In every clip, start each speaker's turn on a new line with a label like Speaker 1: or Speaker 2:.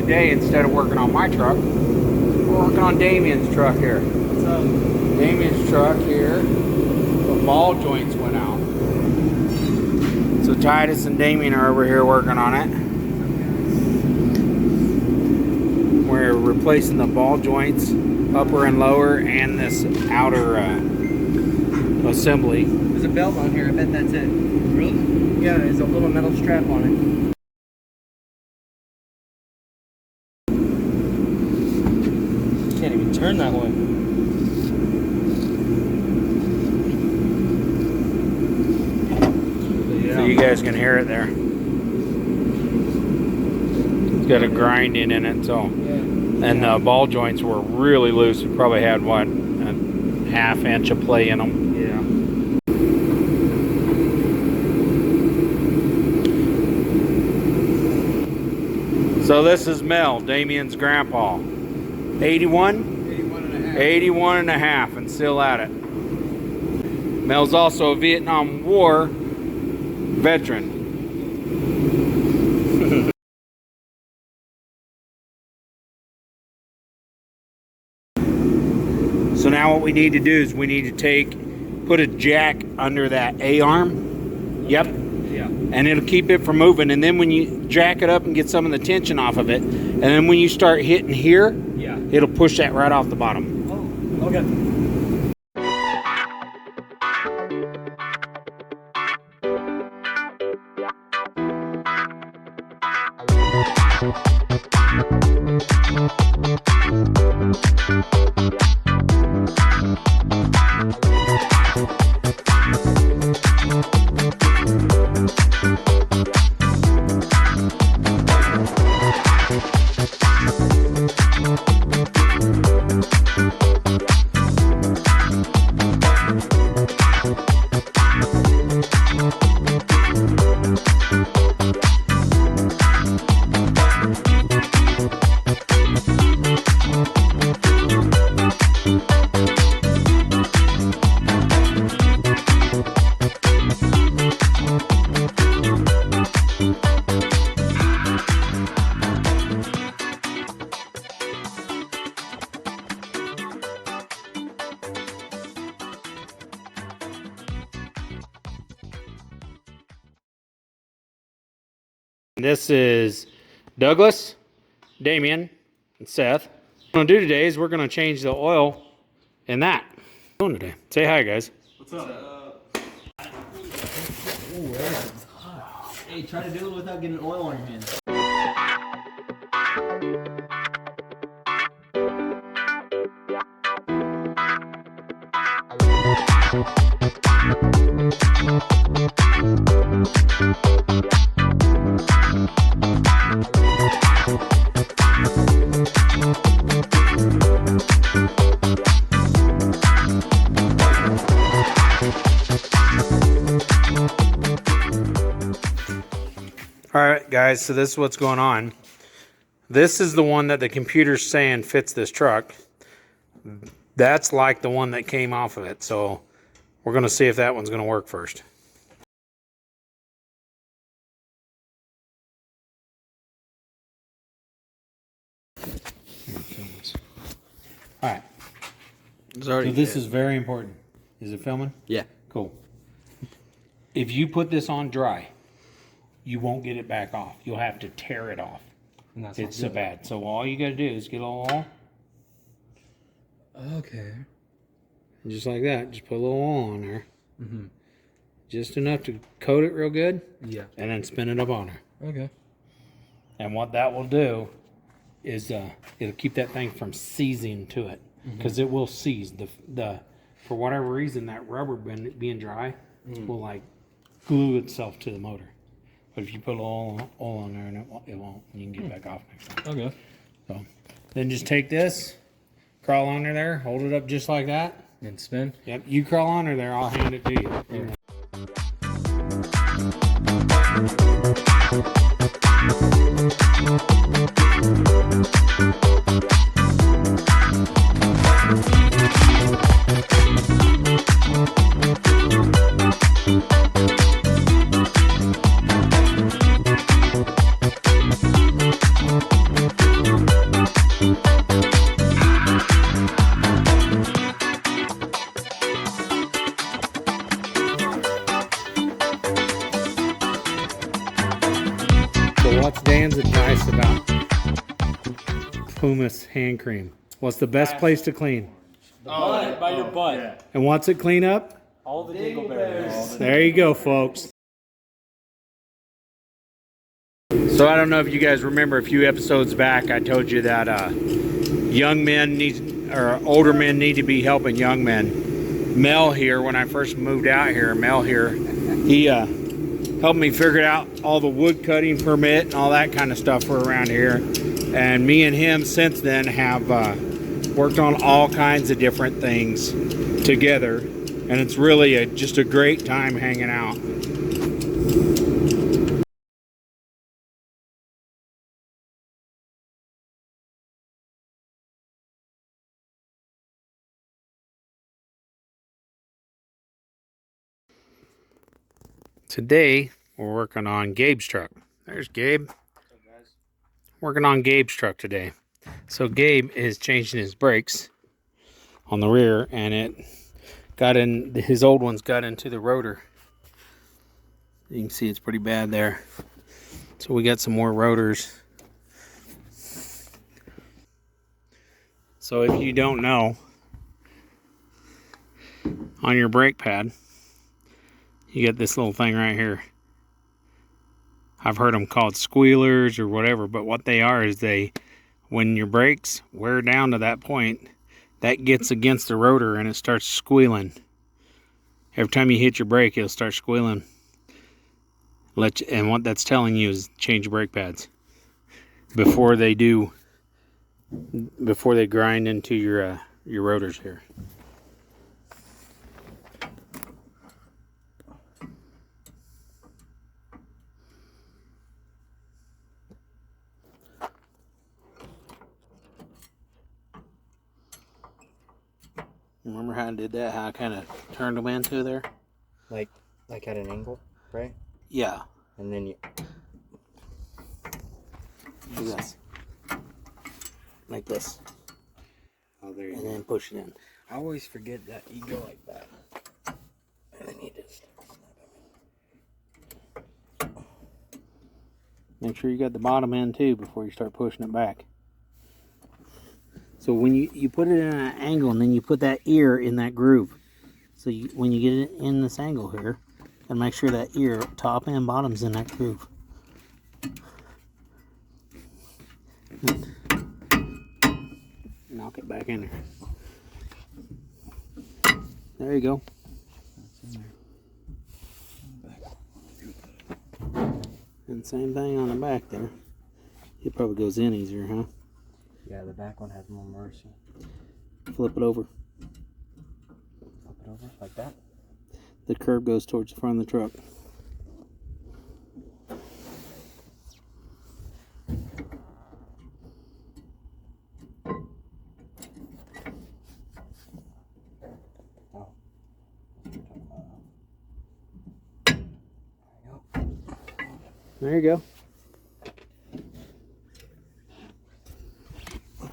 Speaker 1: today, instead of working on my truck, we're working on Damien's truck here.
Speaker 2: What's up?
Speaker 1: Damien's truck here. The ball joints went out. So Titus and Damien are over here working on it. We're replacing the ball joints, upper and lower, and this outer assembly.
Speaker 2: There's a belt on here. I bet that's it. Really? Yeah, there's a little metal strap on it. Can't even turn that one.
Speaker 1: So you guys can hear it there. It's got a grinding in it, so. And the ball joints were really loose. We probably had, what, a half inch of play in them.
Speaker 2: Yeah.
Speaker 1: So this is Mel, Damien's grandpa. 81?
Speaker 2: 81 and a half.
Speaker 1: 81 and a half, and still at it. Mel's also a Vietnam War veteran. So now what we need to do is we need to put a jack under that A-arm. Yep.
Speaker 2: Yeah.
Speaker 1: And it'll keep it from moving. And then when you jack it up and get some of the tension off of it, and then when you start hitting here,
Speaker 2: Yeah.
Speaker 1: it'll push that right off the bottom.
Speaker 2: Oh, okay.
Speaker 1: This is Douglas, Damien, and Seth. What we're going to do today is we're going to change the oil in that. What are we doing today? Say hi, guys.
Speaker 2: What's up? Ooh, that's hot. Hey, try to do it without getting oil on your hands.
Speaker 1: All right, guys, so this is what's going on. This is the one that the computer's saying fits this truck. That's like the one that came off of it. So we're going to see if that one's going to work first. All right. So this is very important. Is it filming?
Speaker 2: Yeah.
Speaker 1: Cool. If you put this on dry, you won't get it back off. You'll have to tear it off.
Speaker 2: And that's
Speaker 1: It's so bad. So all you got to do is get a little oil.
Speaker 2: Okay.
Speaker 1: Just like that. Just put a little oil on there.
Speaker 2: Mm-hmm.
Speaker 1: Just enough to coat it real good.
Speaker 2: Yeah.
Speaker 1: And then spin it up on her.
Speaker 2: Okay.
Speaker 1: And what that will do is it'll keep that thing from seizing to it. Because it will seize. For whatever reason, that rubber being dry will like glue itself to the motor. But if you put a little oil on there, and it won't. And you can get back off next time.
Speaker 2: Okay.
Speaker 1: So then just take this, crawl under there, hold it up just like that.
Speaker 2: And spin.
Speaker 1: Yep, you crawl under there, I'll hand it to you.
Speaker 2: Yeah.
Speaker 1: what's Dan's advice about Pumice hand cream? What's the best place to clean?
Speaker 3: By your butt. Yeah.
Speaker 1: And what's it clean up?
Speaker 3: All the dingleberries.
Speaker 1: There you go, folks. So I don't know if you guys remember a few episodes back, I told you that young men need, or older men need to be helping young men. Mel here, when I first moved out here, Mel here, he helped me figure out all the wood cutting permit and all that kind of stuff for around here. And me and him since then have worked on all kinds of different things together. And it's really just a great time hanging out. Today, we're working on Gabe's truck. There's Gabe. Working on Gabe's truck today. So Gabe is changing his brakes on the rear, and it got in, his old ones got into the rotor. You can see it's pretty bad there. So we got some more rotors. So if you don't know, on your brake pad, you get this little thing right here. I've heard them called squealers or whatever, but what they are is when your brakes wear down to that point, that gets against the rotor and it starts squealing. Every time you hit your brake, it'll start squealing. And what that's telling you is change your brake pads before they grind into your rotors here. Remember how I did that? How I kind of turned them into there?
Speaker 2: Like at an angle, right?
Speaker 1: Yeah.
Speaker 2: And then you
Speaker 1: Do this. Like this.
Speaker 2: Oh, there you
Speaker 1: And
Speaker 2: go.
Speaker 1: then push it in.
Speaker 2: I always forget that you go like that. And then you just
Speaker 1: Make sure you got the bottom end too before you start pushing it back. So when you put it in an angle, and then you put that ear in that groove. So when you get it in this angle here, and make sure that ear, top and bottom's in that groove. Knock it back in there. There you go. And same thing on the back there. It probably goes in easier, huh?
Speaker 2: yeah, the back one has more mercy.
Speaker 1: Flip it over.
Speaker 2: Flip it over like that.
Speaker 1: The curb goes towards the front of the truck.
Speaker 2: Oh.
Speaker 1: There you go.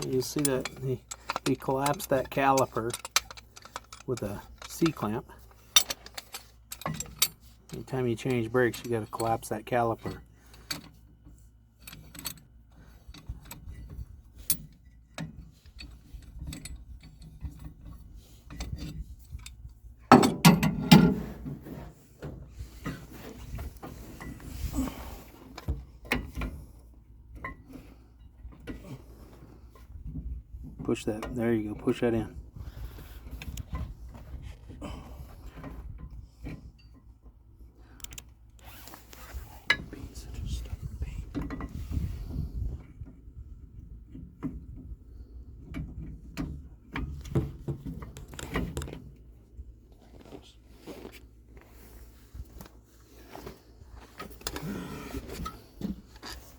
Speaker 1: You see that he collapsed that caliper with a C-clamp. Anytime you change brakes, you got to collapse that caliper. Push that, there you go, push that in.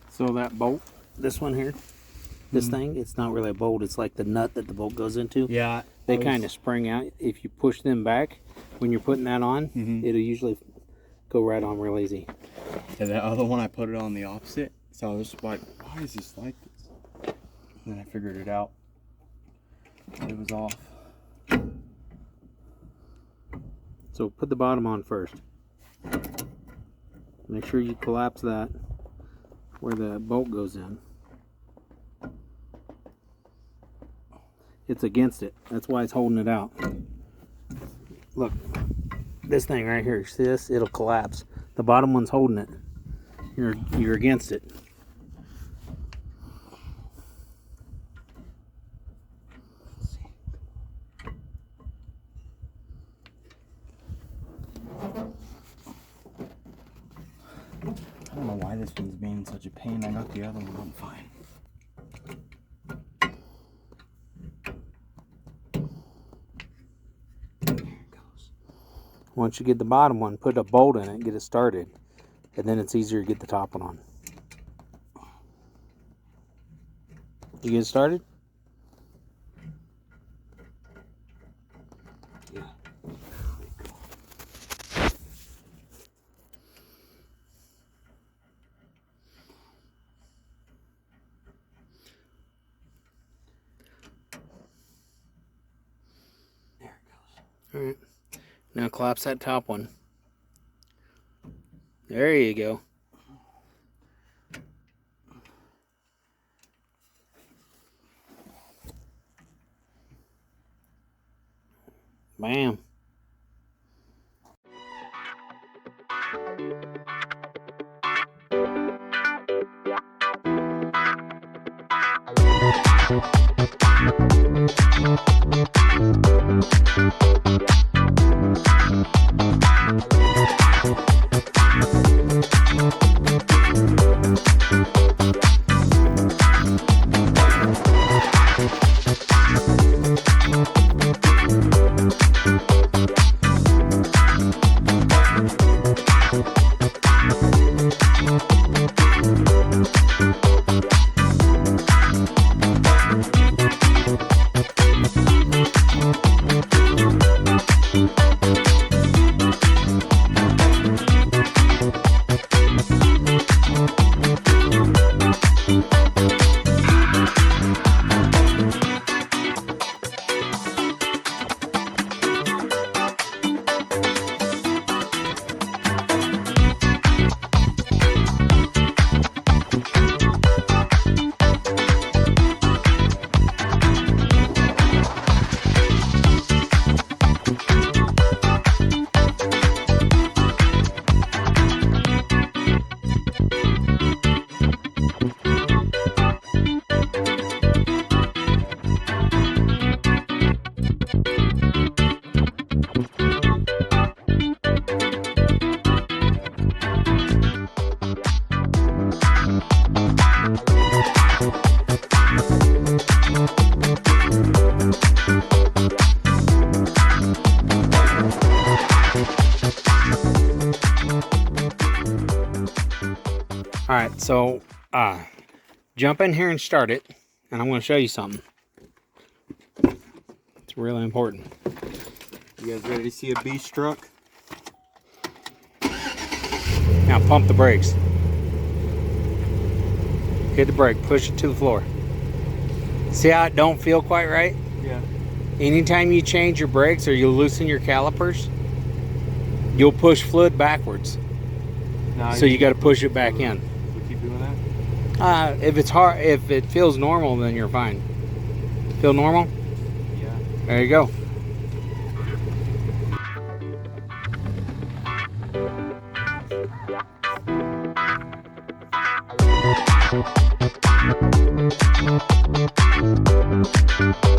Speaker 1: So that bolt, this one here, this thing, it's not really a bolt, it's like the nut that the bolt goes into.
Speaker 2: Yeah.
Speaker 1: They kind of spring out. If you push them back when you're putting that on, it'll usually go right on real easy.
Speaker 2: Yeah, the other one I put it on the opposite. So I was like, why is this like this? And then I figured it out. It was off.
Speaker 1: So put the bottom on first. Make sure you collapse that. where the bolt goes in. It's against it. That's why it's holding it out. Look, this thing right here. See this? It'll collapse. The bottom one's holding it. You're against it.
Speaker 2: I don't know why this one's being such a pain. I got the other one on fine. There it goes.
Speaker 1: Once you get the bottom one, put a bolt in it, get it started, and then it's easier to get the top one on. You get it started?
Speaker 2: Yeah. There it goes.
Speaker 1: All right. Now collapse that top one. There you go. Bam. All right, so jump in here and start it, and I'm going to show you something. It's really important.
Speaker 2: You guys ready to see a beast truck?
Speaker 1: Now pump the brakes. Hit the brake, push it to the floor. See how it don't feel quite right?
Speaker 2: Yeah.
Speaker 1: Anytime you change your brakes or you loosen your calipers, you'll push fluid backwards.
Speaker 2: No,
Speaker 1: So you got to push it back in.
Speaker 2: We keep doing that?
Speaker 1: If it's hard, if it feels normal, then you're fine. Feel normal?
Speaker 2: Yeah.
Speaker 1: There you go.
Speaker 4: Thank you.